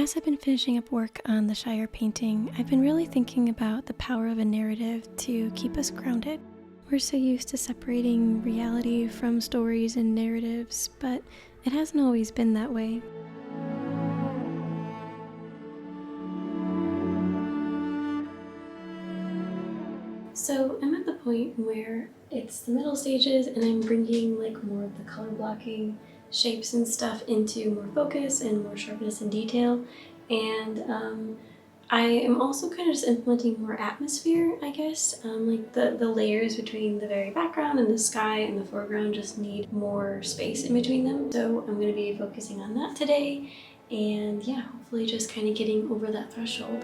As I've been finishing up work on the Shire painting, I've been really thinking about the power of a narrative to keep us grounded. We're so used to separating reality from stories and narratives, but it hasn't always been that way. So I'm at the point where it's the middle stages and I'm bringing like more of the color blocking shapes and stuff into more focus and more sharpness and detail. And I am also kind of just implementing more atmosphere, I guess. Like the layers between the very background and the sky and the foreground just need more space in between them. So I'm going to be focusing on that today. And yeah, hopefully just kind of getting over that threshold.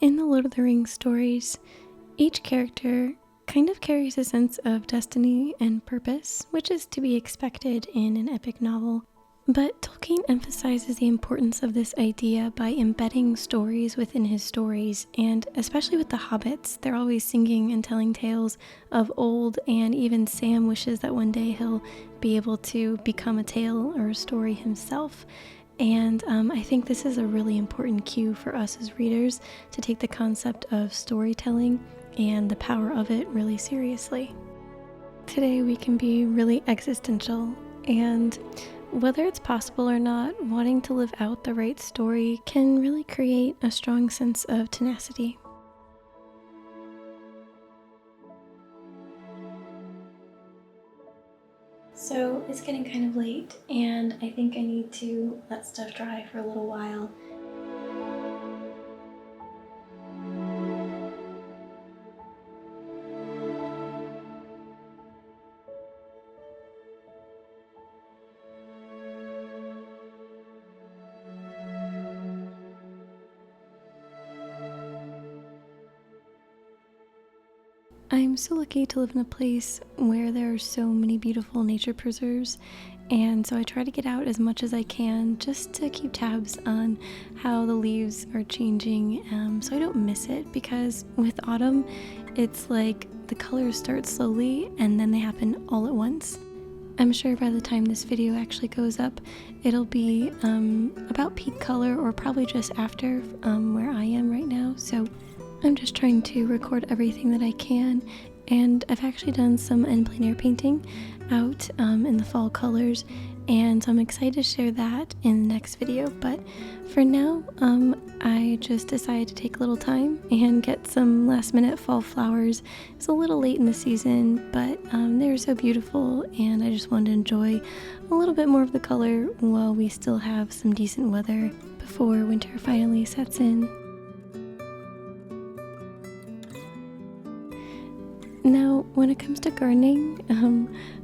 In the Lord of the Rings stories, each character kind of carries a sense of destiny and purpose, which is to be expected in an epic novel. But Tolkien emphasizes the importance of this idea by embedding stories within his stories, and especially with the hobbits, they're always singing and telling tales of old, and even Sam wishes that one day he'll be able to become a tale or a story himself. And I think this is a really important cue for us as readers to take the concept of storytelling and the power of it really seriously. Today we can be really existential, and whether it's possible or not, wanting to live out the right story can really create a strong sense of tenacity. So it's getting kind of late, and I think I need to let stuff dry for a little while. I'm so lucky to live in a place where there are so many beautiful nature preserves, and so I try to get out as much as I can just to keep tabs on how the leaves are changing, so I don't miss it, because with autumn it's like the colors start slowly and then they happen all at once. I'm sure by the time this video actually goes up, it'll be about peak color, or probably just after where I am right now, so I'm just trying to record everything that I can, and I've actually done some en plein air painting out in the fall colors, and so I'm excited to share that in the next video. But for now, I just decided to take a little time and get some last minute fall flowers. It's a little late in the season, but they're so beautiful, and I just wanted to enjoy a little bit more of the color while we still have some decent weather before winter finally sets in. Now, when it comes to gardening,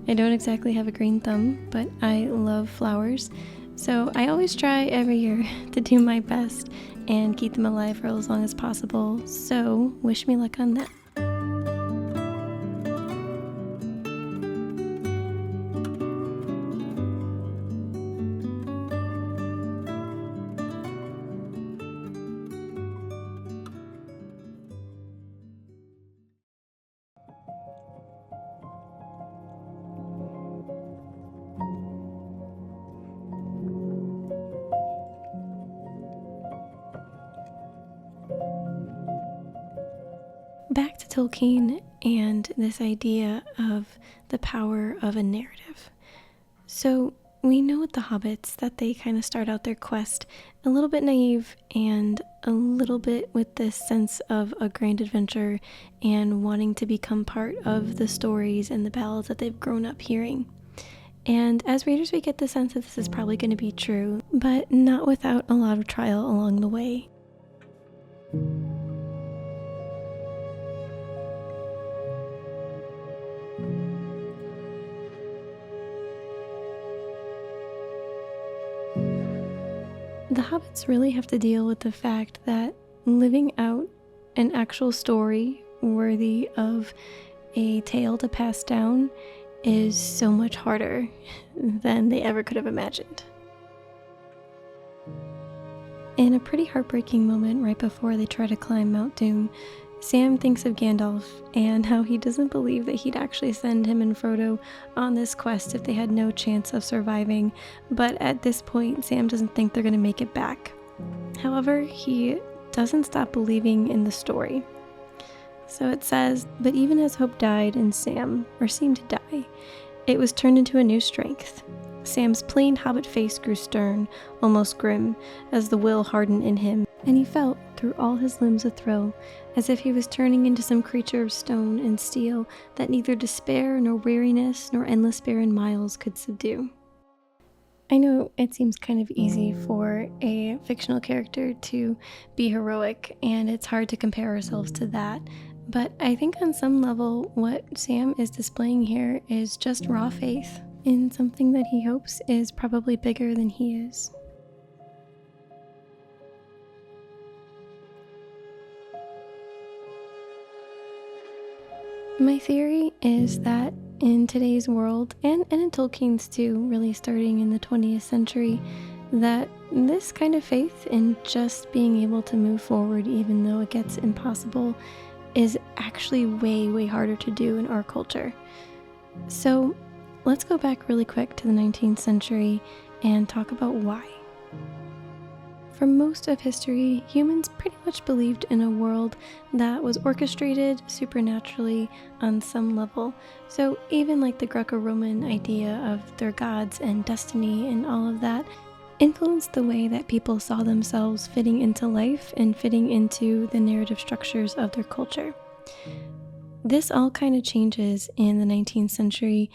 I don't exactly have a green thumb, but I love flowers, so I always try every year to do my best and keep them alive for as long as possible, so wish me luck on that. Back to Tolkien and this idea of the power of a narrative. So we know with the hobbits that they kind of start out their quest a little bit naive and a little bit with this sense of a grand adventure and wanting to become part of the stories and the ballads that they've grown up hearing. And as readers, we get the sense that this is probably going to be true, but not without a lot of trial along the way. The hobbits really have to deal with the fact that living out an actual story worthy of a tale to pass down is so much harder than they ever could have imagined. In a pretty heartbreaking moment right before they try to climb Mount Doom, Sam thinks of Gandalf and how he doesn't believe that he'd actually send him and Frodo on this quest if they had no chance of surviving, but at this point Sam doesn't think they're going to make it back. However, he doesn't stop believing in the story. So it says, "But even as hope died in Sam, or seemed to die, it was turned into a new strength. Sam's plain hobbit face grew stern, almost grim, as the will hardened in him, and he felt, through all his limbs, a thrill, as if he was turning into some creature of stone and steel that neither despair nor weariness nor endless barren miles could subdue." I know it seems kind of easy for a fictional character to be heroic, and it's hard to compare ourselves to that, but I think on some level what Sam is displaying here is just raw faith in something that he hopes is probably bigger than he is. My theory is that in today's world, and in Tolkien's too, really starting in the 20th century, that this kind of faith in just being able to move forward even though it gets impossible is actually way, way harder to do in our culture. So let's go back really quick to the 19th century and talk about why. For most of history, humans pretty much believed in a world that was orchestrated supernaturally on some level. So even like the Greco-Roman idea of their gods and destiny and all of that influenced the way that people saw themselves fitting into life and fitting into the narrative structures of their culture. This all kind of changes in the 19th century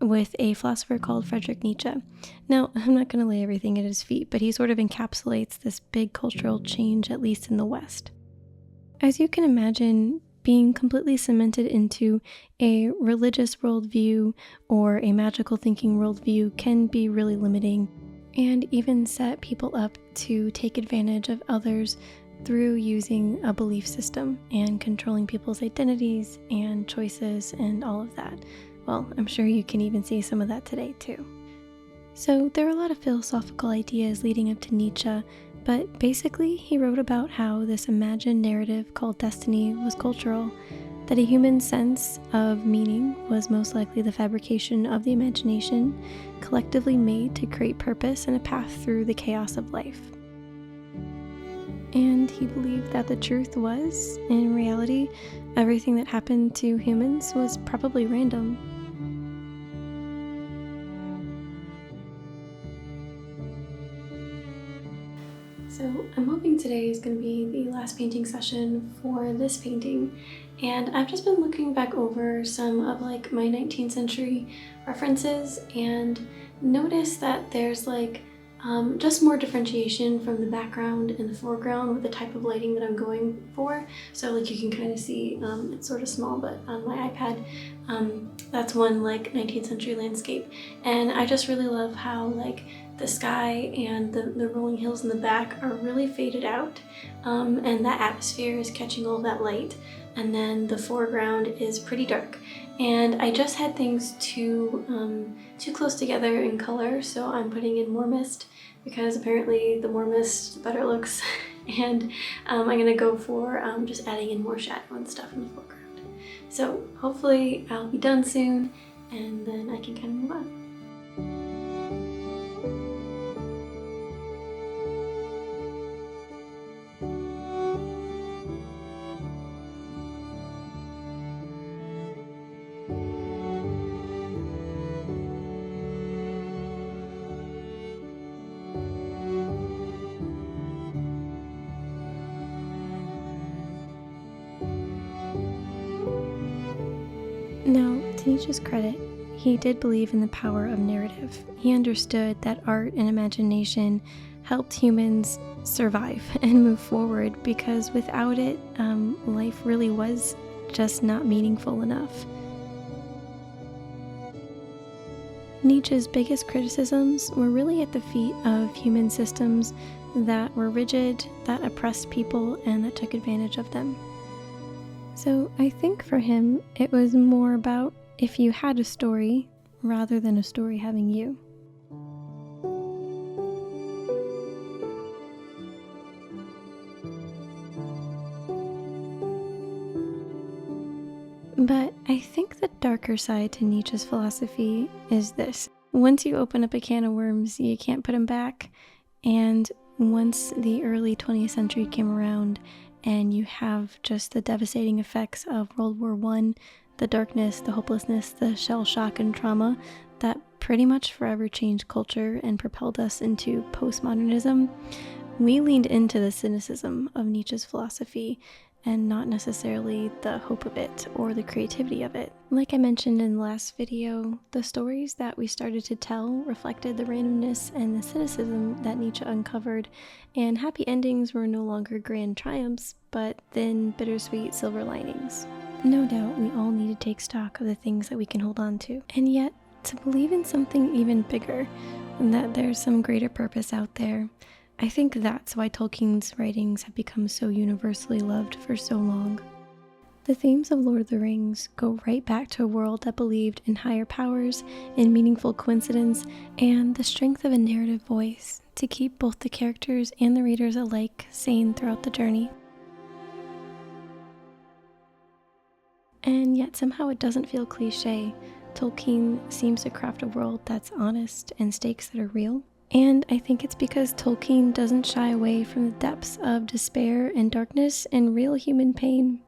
with a philosopher called Friedrich Nietzsche. Now, I'm not going to lay everything at his feet, but he sort of encapsulates this big cultural change, at least in the West. As you can imagine, being completely cemented into a religious worldview or a magical thinking worldview can be really limiting and even set people up to take advantage of others through using a belief system and controlling people's identities and choices and all of that. Well, I'm sure you can even see some of that today too. So there are a lot of philosophical ideas leading up to Nietzsche, but basically he wrote about how this imagined narrative called destiny was cultural, that a human sense of meaning was most likely the fabrication of the imagination, collectively made to create purpose and a path through the chaos of life. And he believed that the truth was, in reality, everything that happened to humans was probably random. So I'm hoping today is going to be the last painting session for this painting, and I've just been looking back over some of like my 19th century references and noticed that there's like just more differentiation from the background and the foreground with the type of lighting that I'm going for. So like you can kind of see, it's sort of small, but on my iPad, that's one like 19th century landscape. And I just really love how like the sky and the rolling hills in the back are really faded out, and that atmosphere is catching all that light, and then the foreground is pretty dark. And I just had things too close together in color, so I'm putting in more mist because apparently the more mist, the better it looks. And I'm gonna go for just adding in more shadow and stuff in the foreground. So hopefully I'll be done soon, and then I can kind of move on. Now, to Nietzsche's credit, he did believe in the power of narrative. He understood that art and imagination helped humans survive and move forward, because without it, life really was just not meaningful enough. Nietzsche's biggest criticisms were really at the feet of human systems that were rigid, that oppressed people, and that took advantage of them. So I think for him, it was more about if you had a story rather than a story having you. But I think the darker side to Nietzsche's philosophy is this. Once you open up a can of worms, you can't put them back. And once the early 20th century came around and you have just the devastating effects of World War I, the darkness, the hopelessness, the shell shock and trauma, that pretty much forever changed culture and propelled us into postmodernism, we leaned into the cynicism of Nietzsche's philosophy and not necessarily the hope of it or the creativity of it. Like I mentioned in the last video, the stories that we started to tell reflected the randomness and the cynicism that Nietzsche uncovered, and happy endings were no longer grand triumphs, but thin, bittersweet silver linings. No doubt we all need to take stock of the things that we can hold on to, and yet to believe in something even bigger, and that there's some greater purpose out there. I think that's why Tolkien's writings have become so universally loved for so long. The themes of Lord of the Rings go right back to a world that believed in higher powers, in meaningful coincidence, and the strength of a narrative voice to keep both the characters and the readers alike sane throughout the journey. And yet somehow it doesn't feel cliche. Tolkien seems to craft a world that's honest and stakes that are real. And I think it's because Tolkien doesn't shy away from the depths of despair and darkness and real human pain.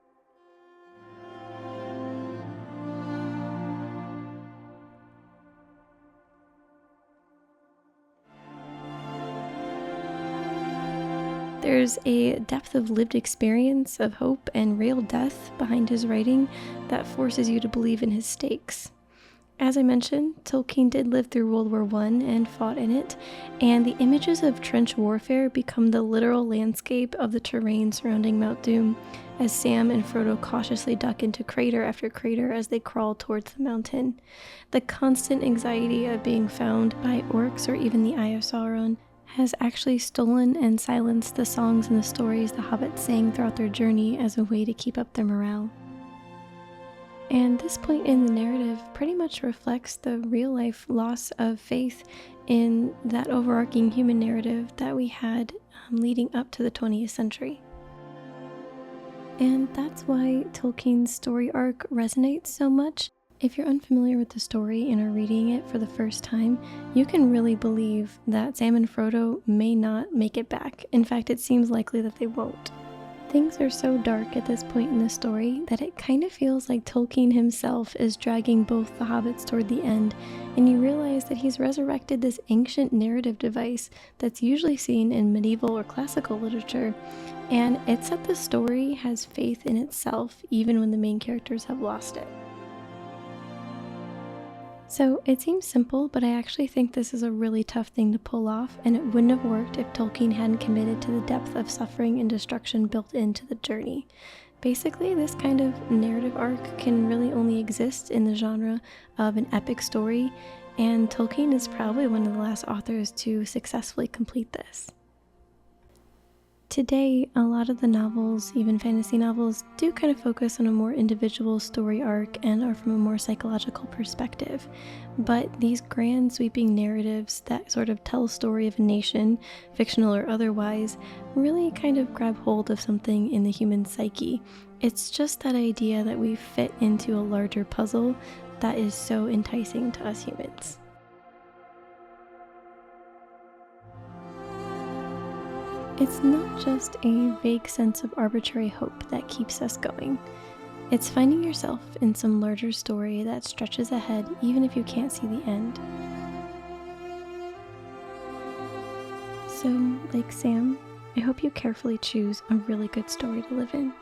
There's a depth of lived experience, of hope and real death behind his writing that forces you to believe in his stakes. As I mentioned, Tolkien did live through World War I and fought in it, and the images of trench warfare become the literal landscape of the terrain surrounding Mount Doom, as Sam and Frodo cautiously duck into crater after crater as they crawl towards the mountain. The constant anxiety of being found by orcs or even the Eye of Sauron has actually stolen and silenced the songs and the stories the hobbits sang throughout their journey as a way to keep up their morale. And this point in the narrative pretty much reflects the real-life loss of faith in that overarching human narrative that we had leading up to the 20th century. And that's why Tolkien's story arc resonates so much. If you're unfamiliar with the story and are reading it for the first time, you can really believe that Sam and Frodo may not make it back. In fact, it seems likely that they won't. Things are so dark at this point in the story that it kind of feels like Tolkien himself is dragging both the hobbits toward the end, and you realize that he's resurrected this ancient narrative device that's usually seen in medieval or classical literature, and it's that the story has faith in itself even when the main characters have lost it. So it seems simple, but I actually think this is a really tough thing to pull off, and it wouldn't have worked if Tolkien hadn't committed to the depth of suffering and destruction built into the journey. Basically, this kind of narrative arc can really only exist in the genre of an epic story, and Tolkien is probably one of the last authors to successfully complete this. Today, a lot of the novels, even fantasy novels, do kind of focus on a more individual story arc and are from a more psychological perspective. But these grand sweeping narratives that sort of tell a story of a nation, fictional or otherwise, really kind of grab hold of something in the human psyche. It's just that idea that we fit into a larger puzzle that is so enticing to us humans. It's not just a vague sense of arbitrary hope that keeps us going. It's finding yourself in some larger story that stretches ahead even if you can't see the end. So, like Sam, I hope you carefully choose a really good story to live in.